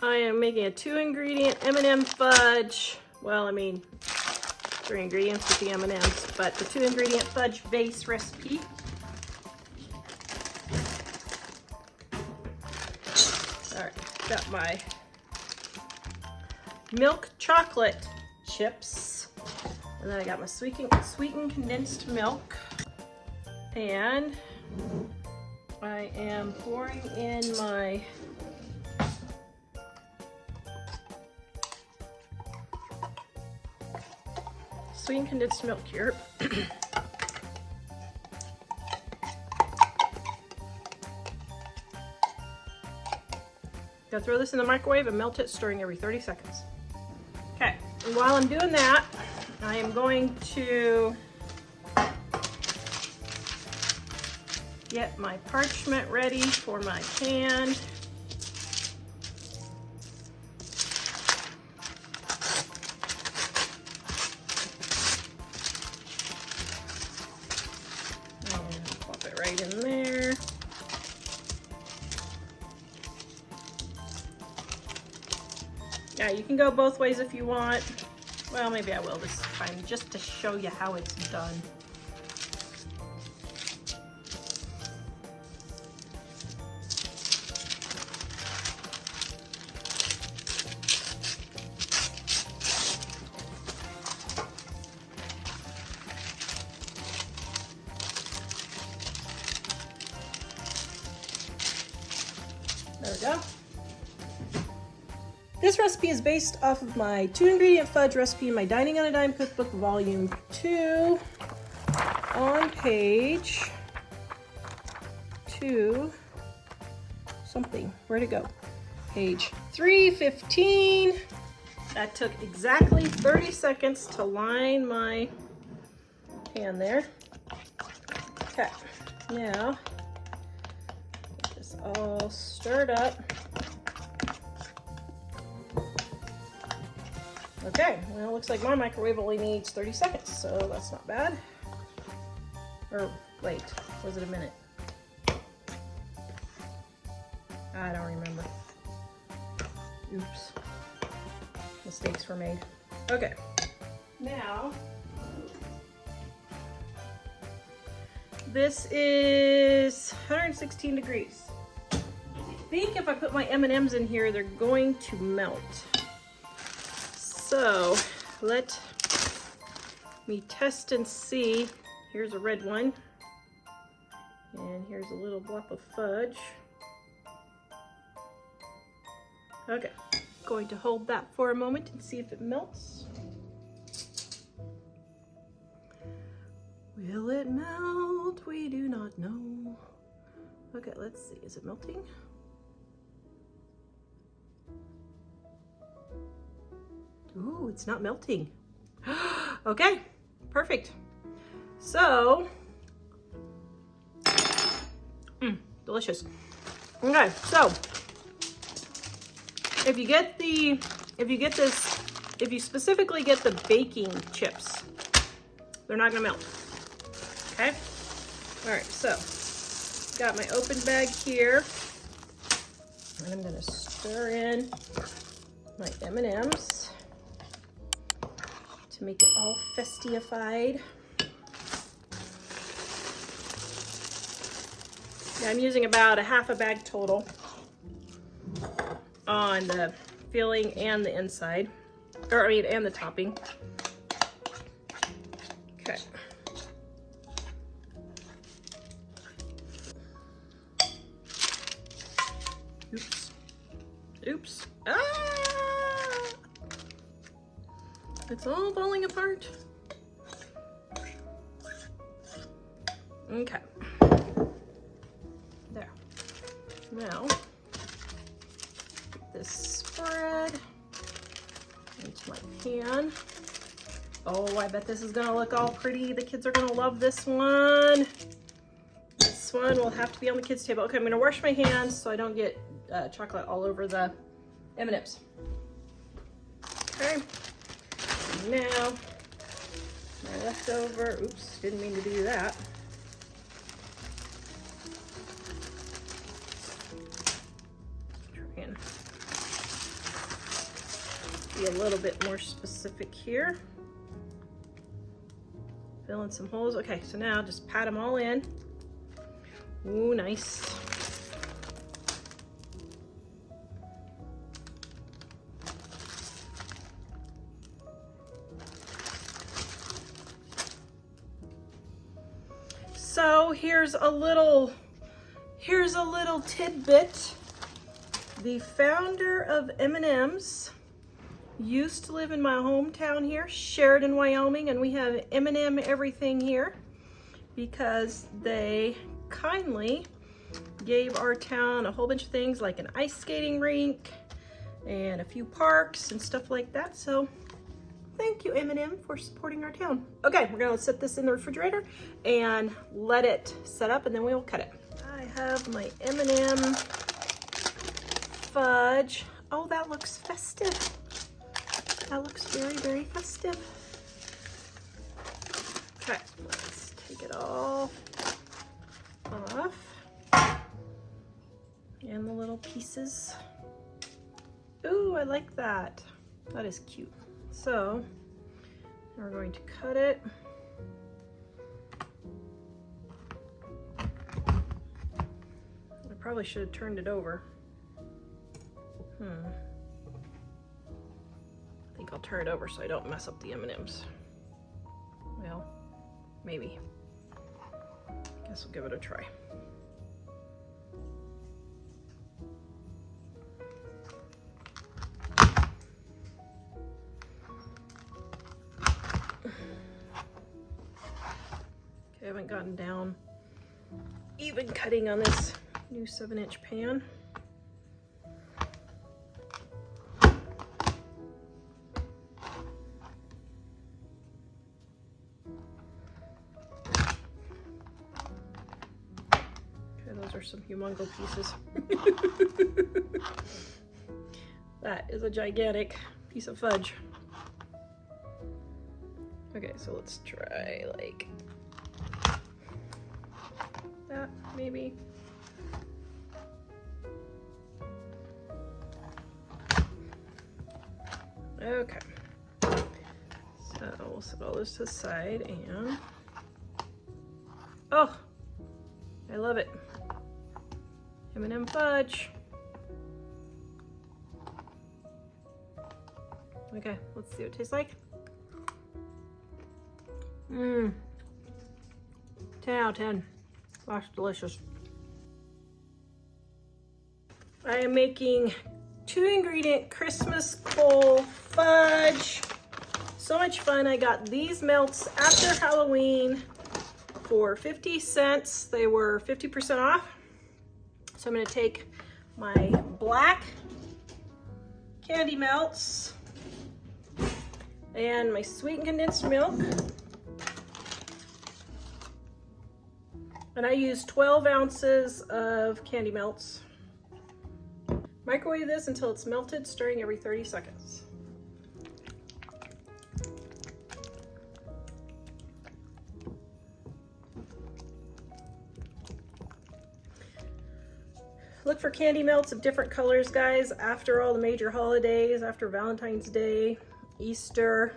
I am making a 2-ingredient M&M fudge. Well, I mean, 3 ingredients with the M&Ms, but the 2-ingredient fudge base recipe. All right, got my milk chocolate chips, and then I got my sweetened condensed milk, and I am pouring in my sweetened condensed milk here. Gonna throw this in the microwave and melt it, stirring every 30 seconds. Okay, and while I'm doing that, I am going to get my parchment ready for my pan. And pop it right in there. Yeah, you can go both ways if you want. Well, maybe I will this time, just to show you how it's done. There we go. This recipe is based off of my 2-ingredient fudge recipe in my Dining on a Dime cookbook, volume 2, on page 2 something. Where'd it go? Page 315. That took exactly 30 seconds to line my pan there. Okay, now get this all stirred up. Okay, well, it looks like my microwave only needs 30 seconds, so that's not bad. Or, wait, was it a minute? I don't remember. Oops. Mistakes were made. Okay, now, this is 116 degrees. I think if I put my M&Ms in here, they're going to melt. So let me test and see. Here's a red one, and here's a little blob of fudge. Okay, going to hold that for a moment and see if it melts. Will it melt? We do not know. Okay, let's see. Is it melting? Ooh, it's not melting. Okay, perfect. So, delicious. Okay, so if you specifically get the baking chips, they're not gonna melt. Okay. All right, so got my open bag here, and I'm gonna stir in my M&Ms. To make it all festified. Yeah, I'm using about a half a bag total on the filling and the inside, or I mean, and the topping. Okay. Oops. Oops. Ah! It's all falling apart. Okay. There. Now, get this spread into my pan. Oh, I bet this is gonna look all pretty. The kids are gonna love this one. This one will have to be on the kids' table. Okay, I'm gonna wash my hands so I don't get chocolate all over the M&Ms. Okay. Now, my leftover, oops, didn't mean to do that. Try and Be a little bit more specific here. Fill in some holes. Okay, so now just pat them all in. Ooh, nice. So here's a little tidbit. The founder of M&M's used to live in my hometown here, Sheridan, Wyoming, and we have M&M everything here because they kindly gave our town a whole bunch of things like an ice skating rink and a few parks and stuff like that. So thank you, M&M, for supporting our town. Okay, we're gonna set this in the refrigerator and let it set up, and then we will cut it. I have my M&M fudge. Oh, that looks festive. That looks very, very festive. Okay, let's take it all off. And the little pieces. Ooh, I like that. That is cute. So, we're going to cut it. I probably should have turned it over. I think I'll turn it over so I don't mess up the M&Ms. Well, maybe. Guess we'll give it a try. Okay, I haven't gotten down even cutting on this new 7-inch pan. Those are some humongo pieces. That is a gigantic piece of fudge. Okay, so let's try like that, maybe. Okay, so we'll set all this to the side and, oh, I love it. M&M fudge. Okay, let's see what it tastes like. 10 out of 10. Gosh, delicious. I am making 2-ingredient Christmas Coal Fudge. So much fun. I got these melts after Halloween for 50 cents. They were 50% off. So I'm going to take my black candy melts and my sweetened condensed milk. And I use 12 ounces of candy melts. Microwave this until it's melted, stirring every 30 seconds. Look for candy melts of different colors, guys, after all the major holidays, after Valentine's Day, Easter,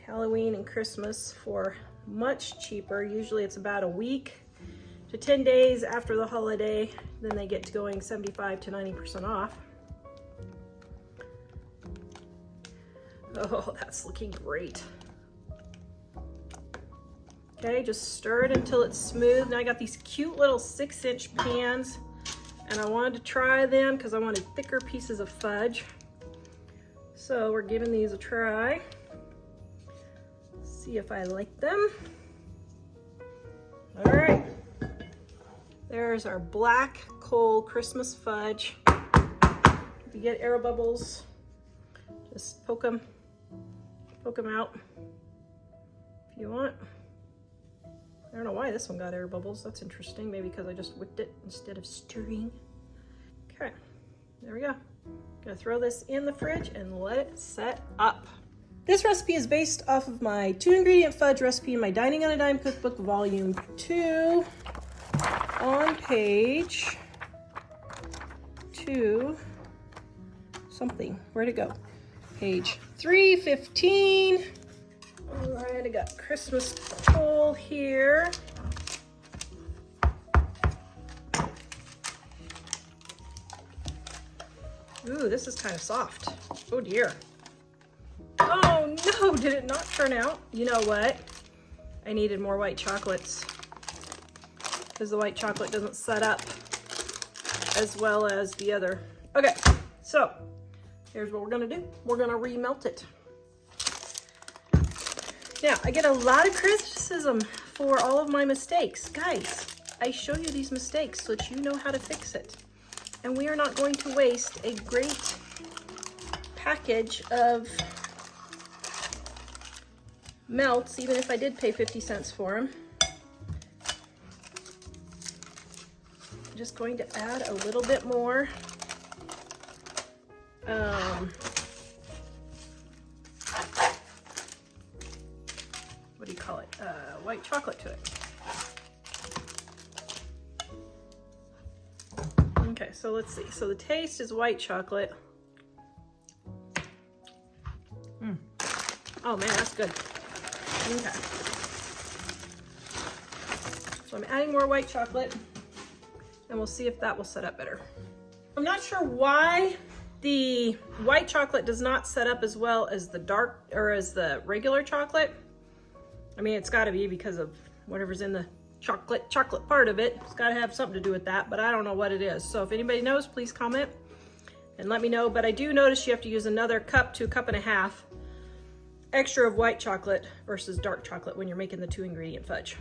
Halloween, and Christmas for much cheaper. Usually it's about a week to 10 days after the holiday. Then they get to going 75 to 90% off. Oh, that's looking great. Okay, just stir it until it's smooth. Now I got these cute little 6-inch pans, and I wanted to try them because I wanted thicker pieces of fudge. So we're giving these a try. See if I like them. All right, there's our black coal Christmas fudge. If you get air bubbles, just poke them out if you want. I don't know why this one got air bubbles. That's interesting. Maybe because I just whipped it instead of stirring. Okay, there we go. Gonna throw this in the fridge and let it set up. This recipe is based off of my 2-ingredient fudge recipe in my Dining on a Dime cookbook, volume 2, on page 2. So something. Where'd it go? Page 315. All right, I got Christmas coal here. Ooh, this is kind of soft. Oh dear. Oh no, did it not turn out? You know what? I needed more white chocolates because the white chocolate doesn't set up as well as the other. Okay, so here's what we're gonna do. We're gonna remelt it. Now, I get a lot of criticism for all of my mistakes. Guys, I show you these mistakes so that you know how to fix it. And we are not going to waste a great package of melts, even if I did pay 50 cents for them. I'm just going to add a little bit more what do you call it? White chocolate to it. Okay, so let's see. So the taste is white chocolate. Oh man, that's good. Okay. So I'm adding more white chocolate and we'll see if that will set up better. I'm not sure why the white chocolate does not set up as well as the dark or as the regular chocolate. I mean, it's got to be because of whatever's in the chocolate part of it. It's got to have something to do with that, but I don't know what it is. So if anybody knows, please comment and let me know. But I do notice you have to use another cup to a cup and a half extra of white chocolate versus dark chocolate when you're making the 2-ingredient fudge.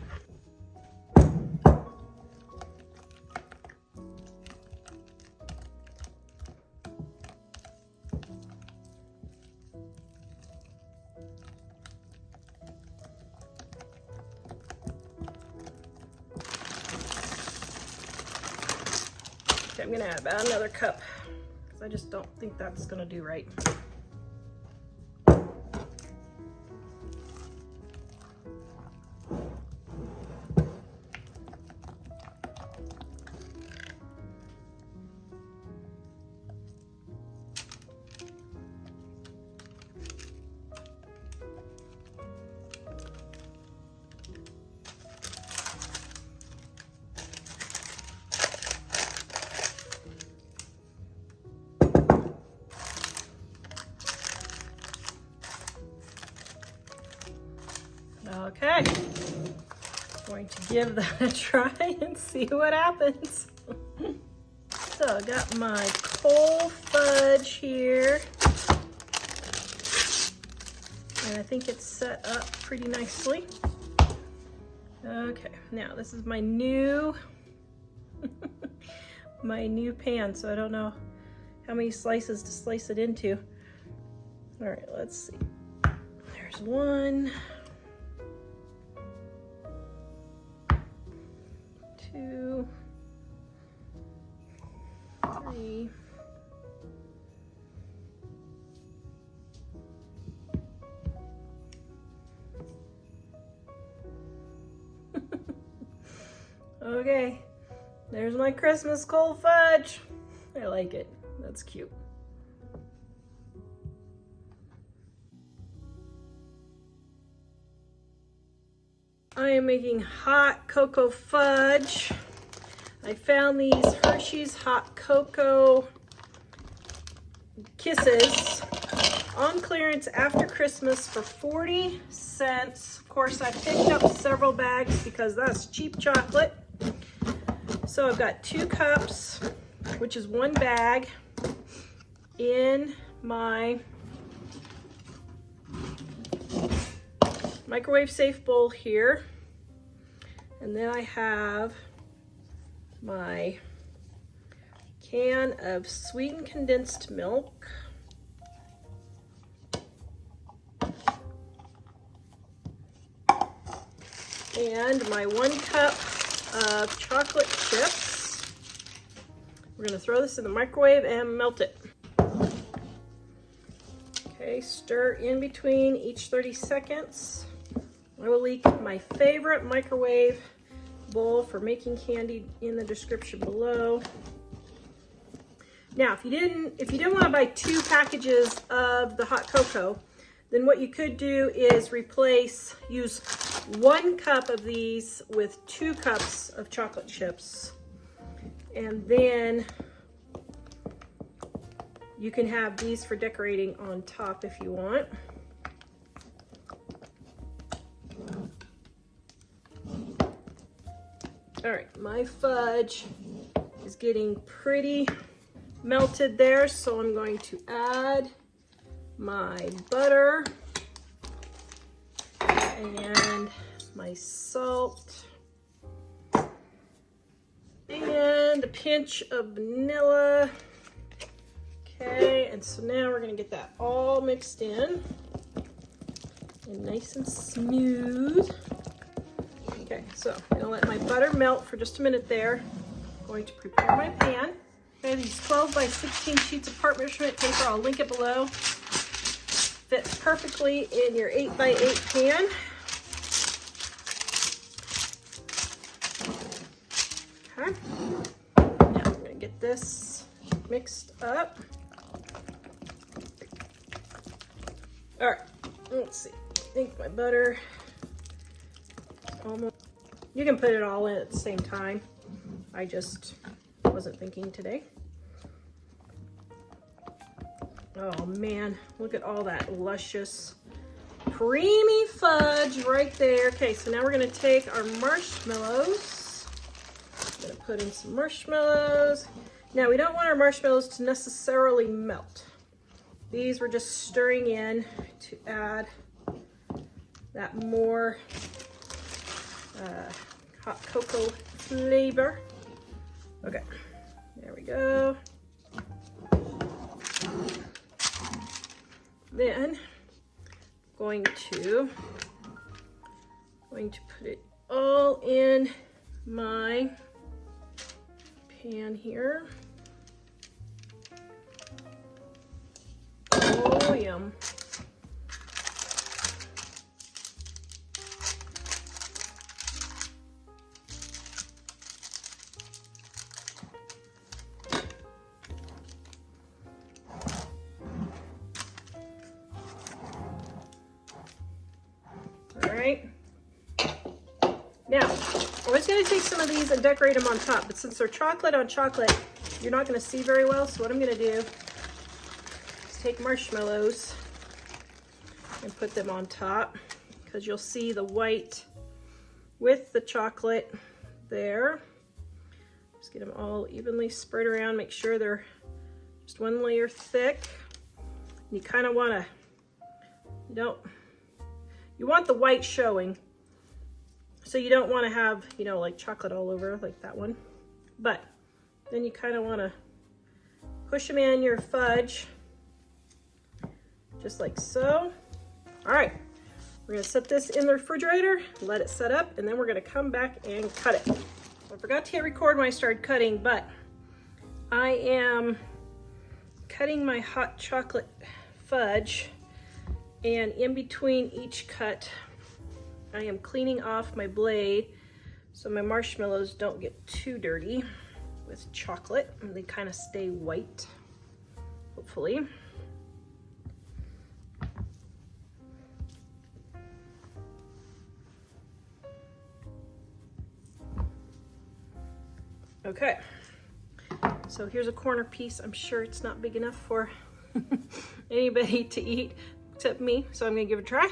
Okay, I'm gonna add about another cup because I just don't think that's gonna do right. Okay, going to give that a try and see what happens. So I got my Coal Fudge here, and I think it's set up pretty nicely. Okay, now this is my new my new pan, so I don't know how many slices to slice it into. All right, let's see. There's 1, 2, 3. Okay, there's my Christmas Coal Fudge. I like it. That's cute. I am making hot cocoa fudge. I found these Hershey's Hot Cocoa Kisses on clearance after Christmas for 40 cents. Of course, I picked up several bags because that's cheap chocolate. So I've got 2 cups, which is 1 bag, in my microwave safe bowl here. And then I have my can of sweetened condensed milk. And my 1 cup of chocolate chips. We're gonna throw this in the microwave and melt it. Okay, stir in between each 30 seconds. I will link my favorite microwave bowl for making candy in the description below. Now, if you didn't want to buy 2 packages of the hot cocoa, then what you could do is use 1 cup of these with 2 cups of chocolate chips. And then you can have these for decorating on top if you want. All right, my fudge is getting pretty melted there, so I'm going to add my butter and my salt and a pinch of vanilla. Okay, and so now we're gonna get that all mixed in and nice and smooth. Okay, so I'm gonna let my butter melt for just a minute there. I'm going to prepare my pan. Okay, these 12 by 16 sheets of parchment paper, I'll link it below. Fits perfectly in your 8 by 8 pan. Okay, now I'm gonna get this mixed up. All right, let's see. I think my butter is almost, you can put it all in at the same time. I just wasn't thinking today. Oh man, look at all that luscious, creamy fudge right there. Okay, so now we're gonna take our marshmallows. I'm gonna put in some marshmallows. Now we don't want our marshmallows to necessarily melt. These we're just stirring in to add that more hot cocoa flavor. Okay, there we go. Then going to put it all in my pan here. Oh, yum. All right. Now, I was going to take some of these and decorate them on top, but since they're chocolate on chocolate, you're not going to see very well. So what I'm going to do is take marshmallows and put them on top, because you'll see the white with the chocolate there. Just get them all evenly spread around. Make sure they're just one layer thick. You kind of want to, you want the white showing. So you don't want to have, like chocolate all over like that one. But then you kind of want to push them in your fudge, just like so. All right, we're gonna set this in the refrigerator, let it set up, and then we're gonna come back and cut it. I forgot to hit record when I started cutting, but I am cutting my hot chocolate fudge, and in between each cut, I am cleaning off my blade so my marshmallows don't get too dirty with chocolate, and they kind of stay white, hopefully. Okay, so here's a corner piece. I'm sure it's not big enough for anybody to eat except me, so I'm gonna give it a try.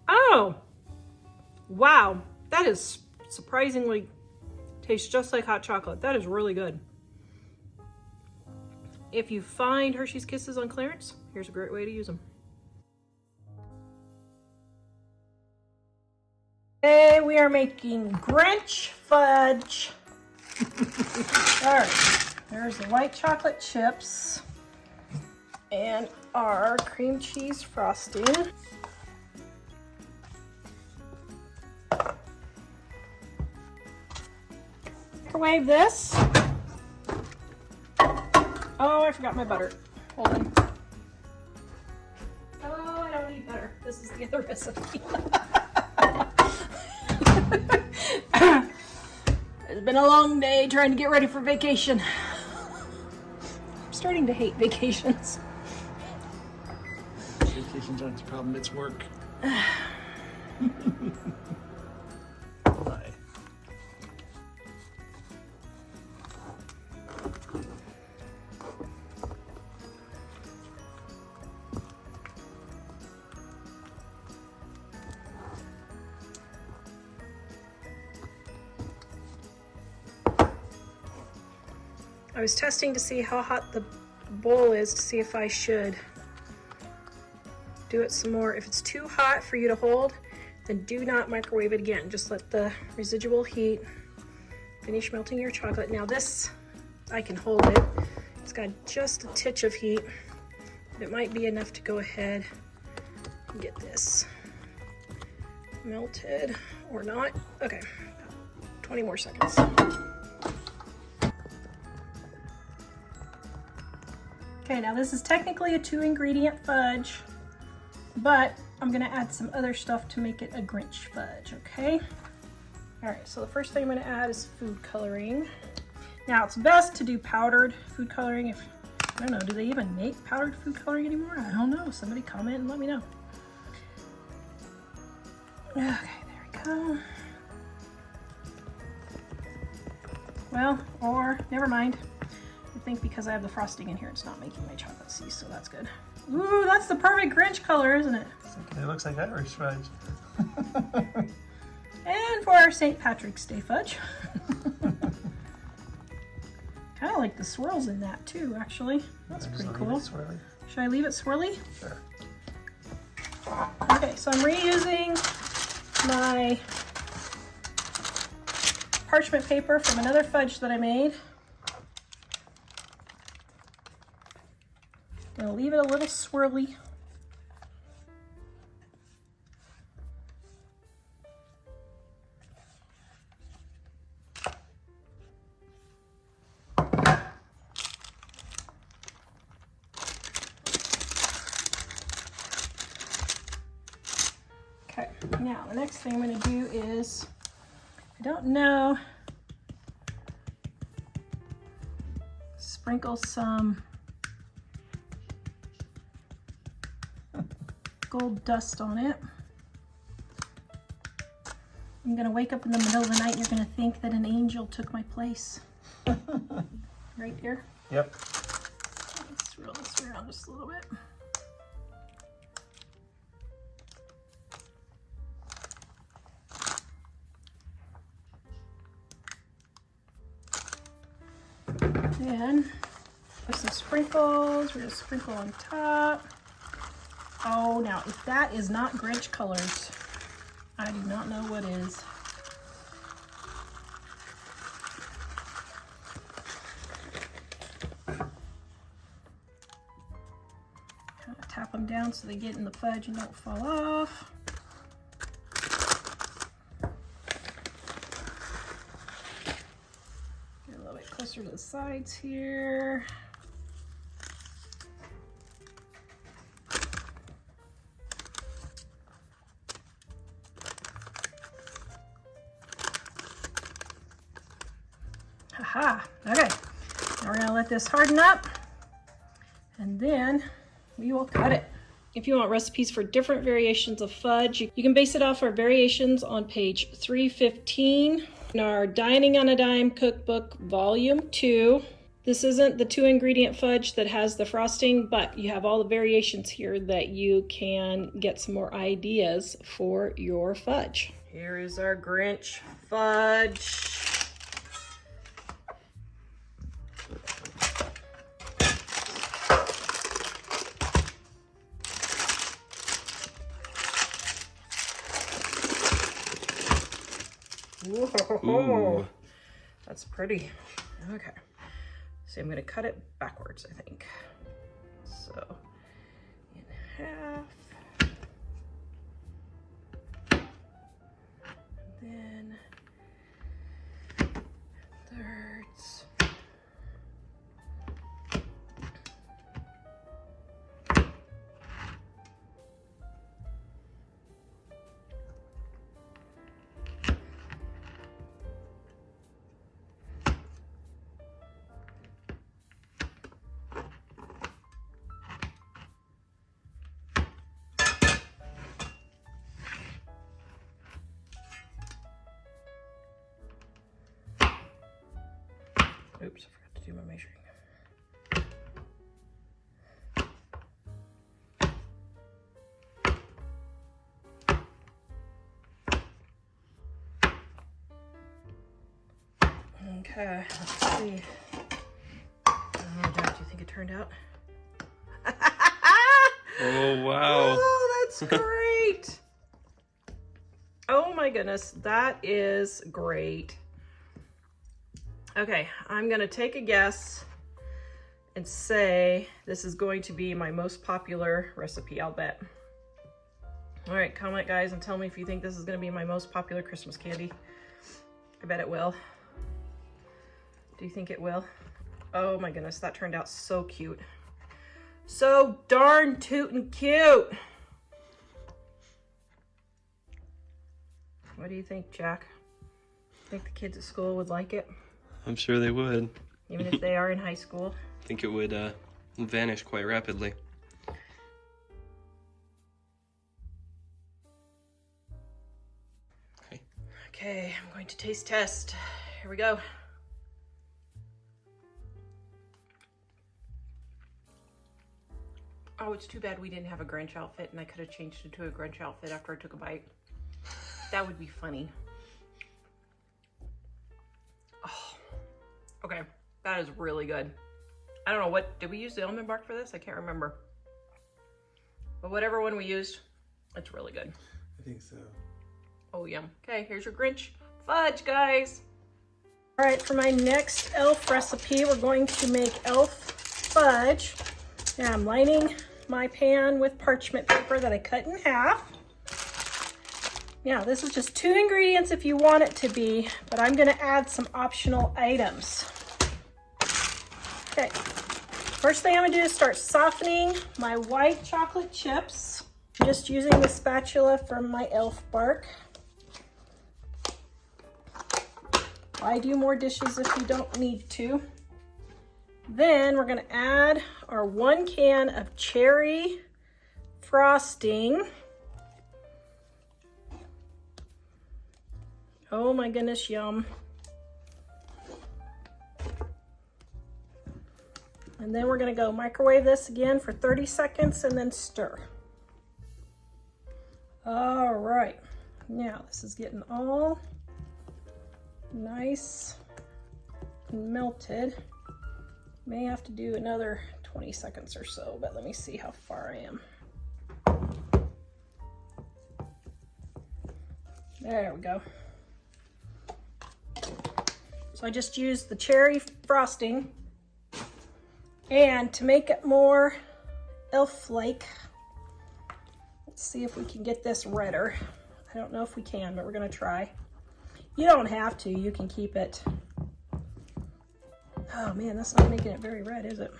Oh, wow, that is surprisingly tastes just like hot chocolate. That is really good. If you find Hershey's Kisses on clearance, here's a great way to use them. Today we are making Grinch Fudge. All right, there's the white chocolate chips and our cream cheese frosting. Microwave this. Oh, I forgot my butter. Hold on. Oh, I don't need butter. This is the other recipe. It's been a long day trying to get ready for vacation. I'm starting to hate vacations. Vacations aren't the problem, it's work. Bye. I was testing to see how hot the bowl is to see if I should do it some more. If it's too hot for you to hold, then do not microwave it again. Just let the residual heat finish melting your chocolate. Now this, I can hold it. It's got just a titch of heat, but it might be enough to go ahead and get this melted or not. Okay, 20 more seconds. Okay, now this is technically a 2-ingredient fudge, but I'm gonna add some other stuff to make it a Grinch fudge, okay? All right, so the first thing I'm gonna add is food coloring. Now it's best to do powdered food coloring. If, I don't know, do they even make powdered food coloring anymore? I don't know, somebody comment and let me know. Okay, there we go. Well, or never mind. I think because I have the frosting in here, it's not making my chocolate cease, so that's good. Ooh, that's the perfect Grinch color, isn't it? It looks like Irish fudge. And for our St. Patrick's Day fudge. Kind of like the swirls in that too, actually. That's pretty cool. Should I leave it swirly? Sure. Okay, so I'm reusing my parchment paper from another fudge that I made. Gonna leave it a little swirly. Okay, now the next thing I'm gonna do is, I don't know, sprinkle some gold dust on it. I'm gonna wake up in the middle of the night and you're gonna think that an angel took my place. Right here. Yep. Let's swirl this around just a little bit. Then with some sprinkles, we're gonna sprinkle on top. Oh, now if that is not Grinch colors, I do not know what is. Kind of tap them down so they get in the fudge and don't fall off. Get a little bit closer to the sides here. Haha, okay. Now we're gonna let this harden up and then we will cut it. If you want recipes for different variations of fudge, you can base it off our variations on page 315 in our Dining on a Dime Cookbook Volume 2. This isn't the 2-ingredient fudge that has the frosting, but you have all the variations here that you can get some more ideas for your fudge. Here is our Grinch Fudge. Whoa, that's pretty. Okay, so I'm gonna cut it backwards, I think. So in half, then thirds. Oops, I forgot to do my measuring. Okay, let's see. Oh, Jack, do you think it turned out? Oh, wow. Oh, that's great. Oh my goodness, that is great. Okay, I'm gonna take a guess and say this is going to be my most popular recipe, I'll bet. All right, comment guys and tell me if you think this is gonna be my most popular Christmas candy. I bet it will. Do you think it will? Oh my goodness, that turned out so cute. So darn tootin' cute. What do you think, Jack? Think the kids at school would like it? I'm sure they would. Even if they are in high school? I think it would vanish quite rapidly. Okay. Okay, I'm going to taste test. Here we go. Oh, it's too bad we didn't have a Grinch outfit and I could have changed into a Grinch outfit after I took a bite. That would be funny. Oh, okay. That is really good. I don't know what, did we use the almond bark for this? I can't remember. But whatever one we used, it's really good. I think so. Oh, yum. Okay, here's your Grinch Fudge, guys. All right, for my next elf recipe, we're going to make elf fudge. Now I'm lining my pan with parchment paper that I cut in half. Now, this is just 2 ingredients if you want it to be, but I'm gonna add some optional items. Okay, first thing I'm gonna do is start softening my white chocolate chips. Just using the spatula from my elf bark. Why do more dishes if you don't need to? Then we're gonna add our 1 can of cherry frosting. Oh my goodness, yum. And then we're gonna go microwave this again for 30 seconds and then stir. All right, now this is getting all nice and melted. May have to do another 20 seconds or so, but let me see how far I am. There we go. So I just used the cherry frosting, and to make it more elf-like, let's see if we can get this redder. I don't know if we can, but we're gonna try. You don't have to, you can keep it. Oh man, that's not making it very red, is it?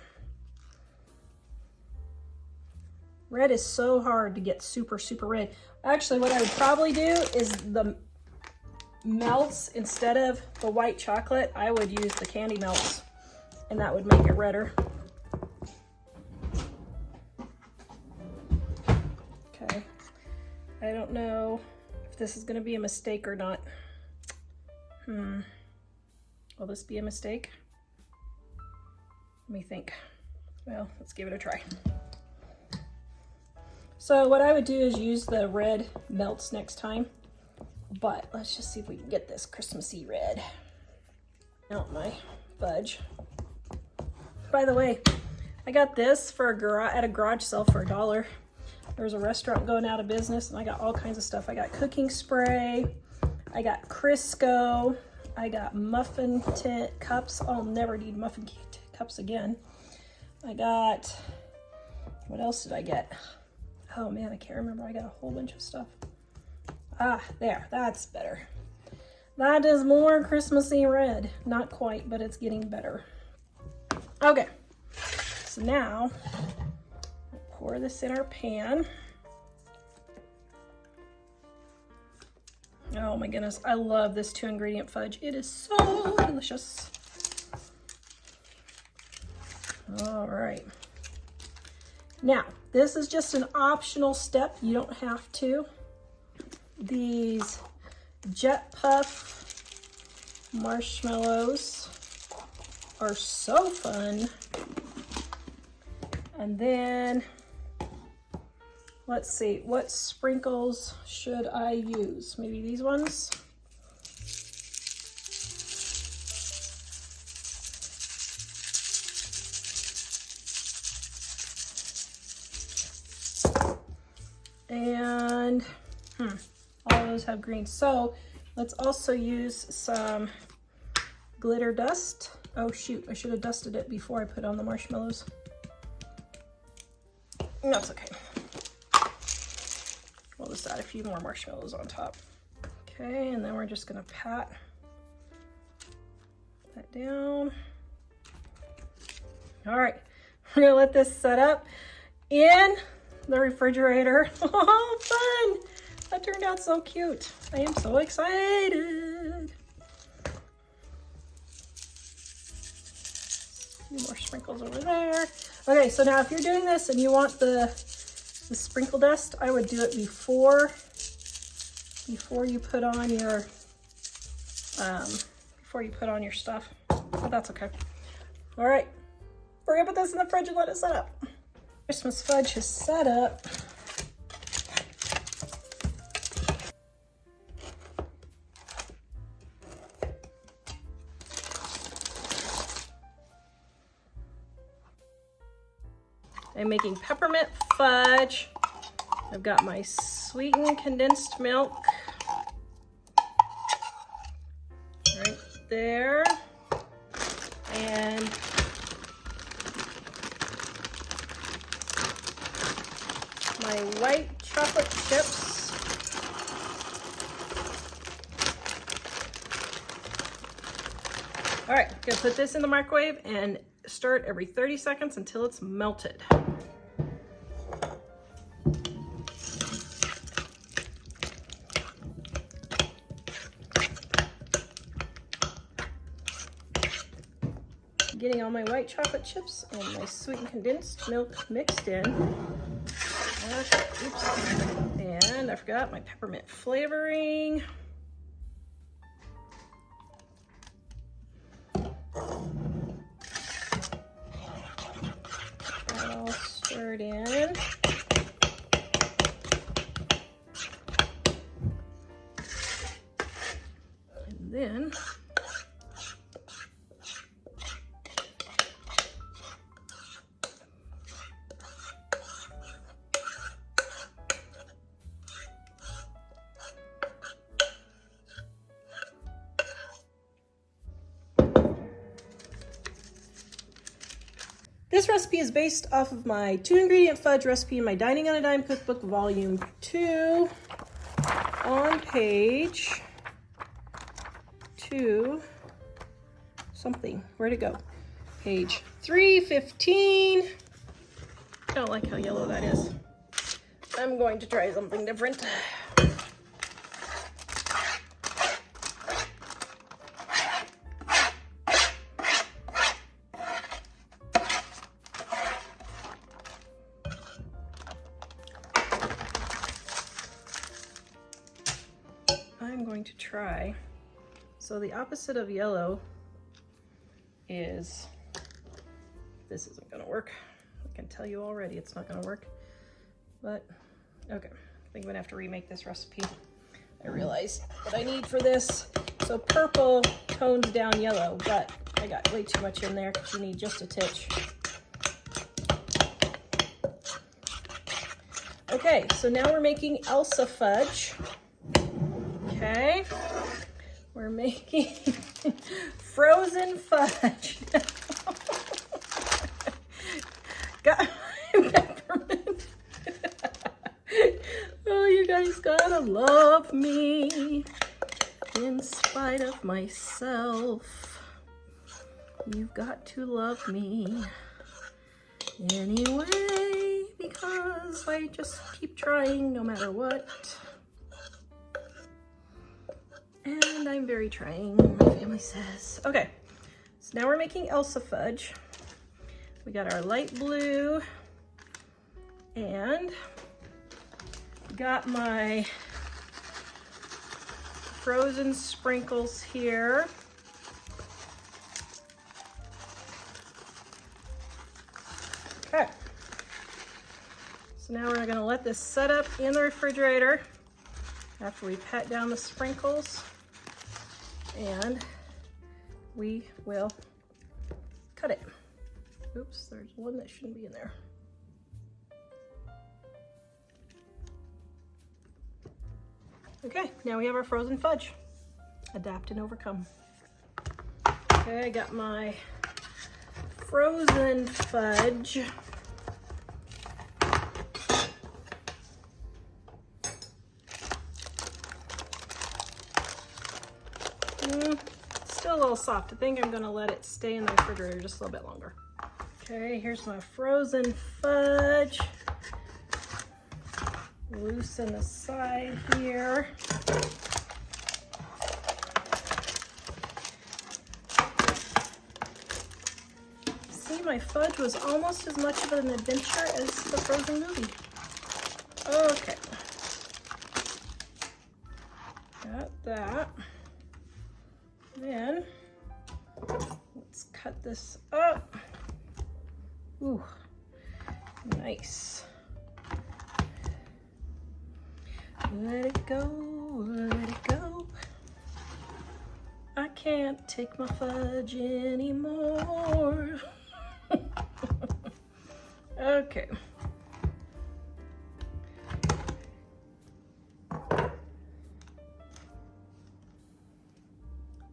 Red is so hard to get super, super red. Actually, what I would probably do is the melts, instead of the white chocolate, I would use the candy melts, and that would make it redder. Okay, I don't know if this is gonna be a mistake or not. Will this be a mistake? Let me think. Well, let's give it a try. So what I would do is use the red melts next time, but let's just see if we can get this Christmassy red. Out my fudge. By the way, I got this for at a garage sale for $1. There was a restaurant going out of business and I got all kinds of stuff. I got cooking spray, I got Crisco, I got muffin tin cups. I'll never need muffin cups again. I got, what else did I get? Oh man, I can't remember. I got a whole bunch of stuff. Ah, there, that's better. That is more Christmassy red. Not quite, but it's getting better. Okay, so now pour this in our pan. Oh my goodness, I love this 2-ingredient fudge. It is so delicious. All right. Now, this is just an optional step. You don't have to. These Jet Puff marshmallows. are so fun. And then, let's see, what sprinkles should I use? Maybe these ones? And all those have green. So let's also use some glitter dust. Oh shoot, I should have dusted it before I put on the marshmallows. That's okay. We'll just add a few more marshmallows on top. Okay, and then we're just gonna pat that down. All right, we're gonna let this set up in the refrigerator. Oh, fun! That turned out so cute. I am so excited. A few more sprinkles over there. Okay, so now if you're doing this and you want the sprinkle dust, I would do it before you put on your stuff. But that's okay. All right, we're gonna put this in the fridge and let it set up. Christmas fudge is set up. I'm making peppermint fudge. I've got my sweetened condensed milk right there. And my white chocolate chips. All right, gonna put this in the microwave and stir it every 30 seconds until it's melted. Getting all my white chocolate chips and my sweetened condensed milk mixed in. Oops. And I forgot my peppermint flavoring. That all stirred in. And then this recipe is based off of my 2-ingredient fudge recipe in my Dining on a Dime cookbook, volume 2, on page 2 something. Where'd it go? Page 315. I don't like how yellow that is. I'm going to try something different. I'm going to try. So the opposite of yellow is, this isn't gonna work. I can tell you already it's not gonna work, but okay. I think I'm gonna have to remake this recipe. I realize what I need for this. So purple tones down yellow, but I got way too much in there because you need just a titch. Okay, so now we're making Elsa fudge. Okay, we're making frozen fudge. Got my peppermint. Oh, you guys gotta love me in spite of myself. You've got to love me anyway, because I just keep trying no matter what. And I'm very trying, my family says. Okay, so now we're making Elsa fudge. We got our light blue and got my frozen sprinkles here. So now we're gonna let this set up in the refrigerator after we pat down the sprinkles, and we will cut it. Oops, there's one that shouldn't be in there. Okay, now we have our frozen fudge. Adapt and overcome. Okay, I got my frozen fudge. Still a little soft. I think I'm gonna let it stay in the refrigerator just a little bit longer. Okay, here's my frozen fudge. Loosen the side here. See, my fudge was almost as much of an adventure as the Frozen movie. Okay. Got that. Then, let's cut this up. Ooh, nice. Let it go, let it go. I can't take my fudge anymore. Okay.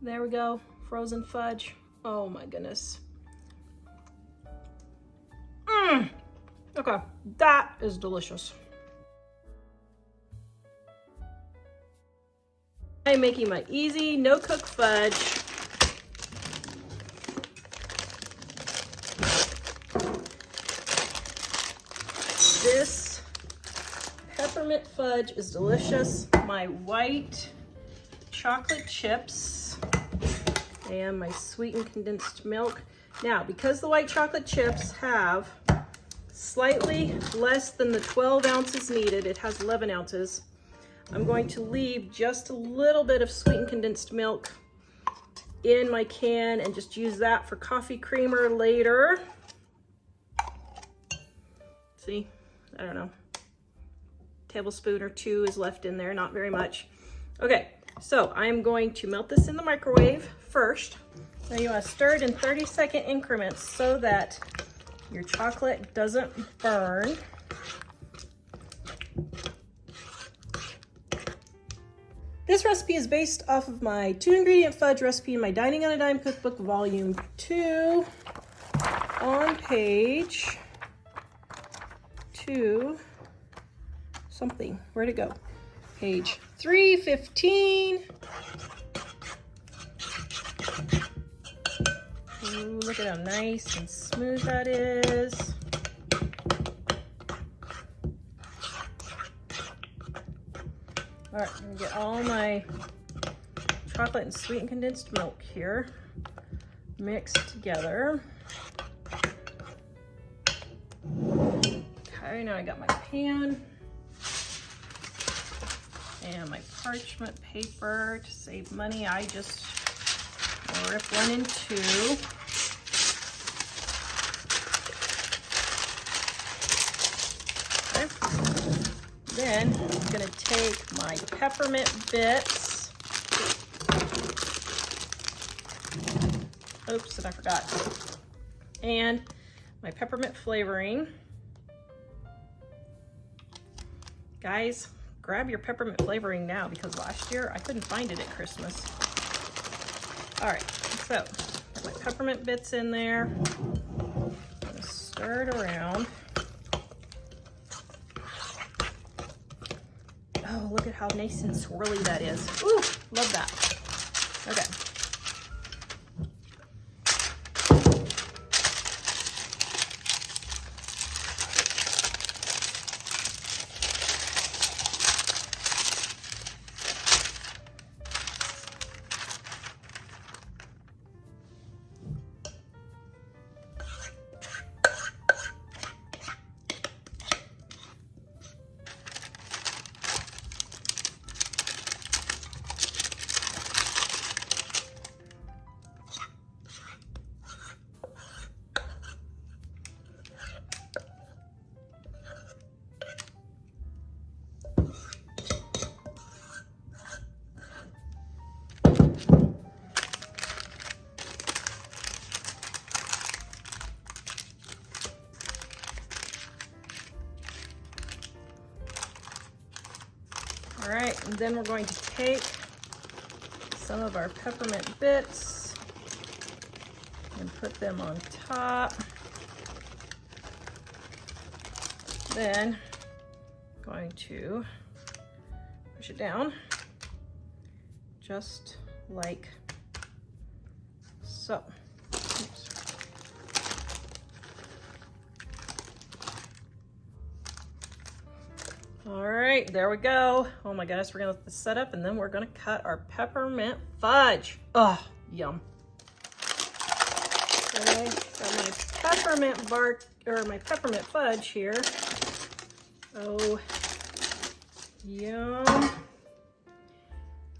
There we go, frozen fudge. Oh my goodness. Okay, that is delicious. I'm making my easy no-cook fudge. This peppermint fudge is delicious. My white chocolate chips and my sweetened condensed milk. Now, because the white chocolate chips have slightly less than the 12 ounces needed, it has 11 ounces, I'm going to leave just a little bit of sweetened condensed milk in my can and just use that for coffee creamer later. See, I don't know, tablespoon or two is left in there, not very much. Okay, so I'm going to melt this in the microwave first. Now you want to stir it in 30-second increments so that your chocolate doesn't burn. This recipe is based off of my 2-ingredient fudge recipe in my Dining on a Dime cookbook, volume 2, on page 2 something. Where'd it go? Page 315. Ooh, look at how nice and smooth that is. All right, I'm gonna get all my chocolate and sweetened condensed milk here mixed together. Okay, now I got my pan and my parchment paper. To save money, I just rip one in two. Okay. Then I'm gonna take my peppermint bits. Oops, and I forgot. And my peppermint flavoring. Guys, grab your peppermint flavoring now because last year I couldn't find it at Christmas. All right, so got my peppermint bits in there. I'm gonna stir it around. Oh, look at how nice and swirly that is. Ooh, love that. Okay. And then we're going to take some of our peppermint bits and put them on top. Then going to push it down just like so. Oops. All right, there we go. Oh my gosh, we're gonna let this set up and then we're gonna cut our peppermint fudge. Oh, yum. Okay, got my peppermint bark, or my peppermint fudge here. Oh, yum.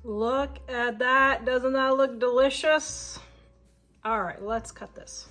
Look at that, doesn't that look delicious? All right, let's cut this.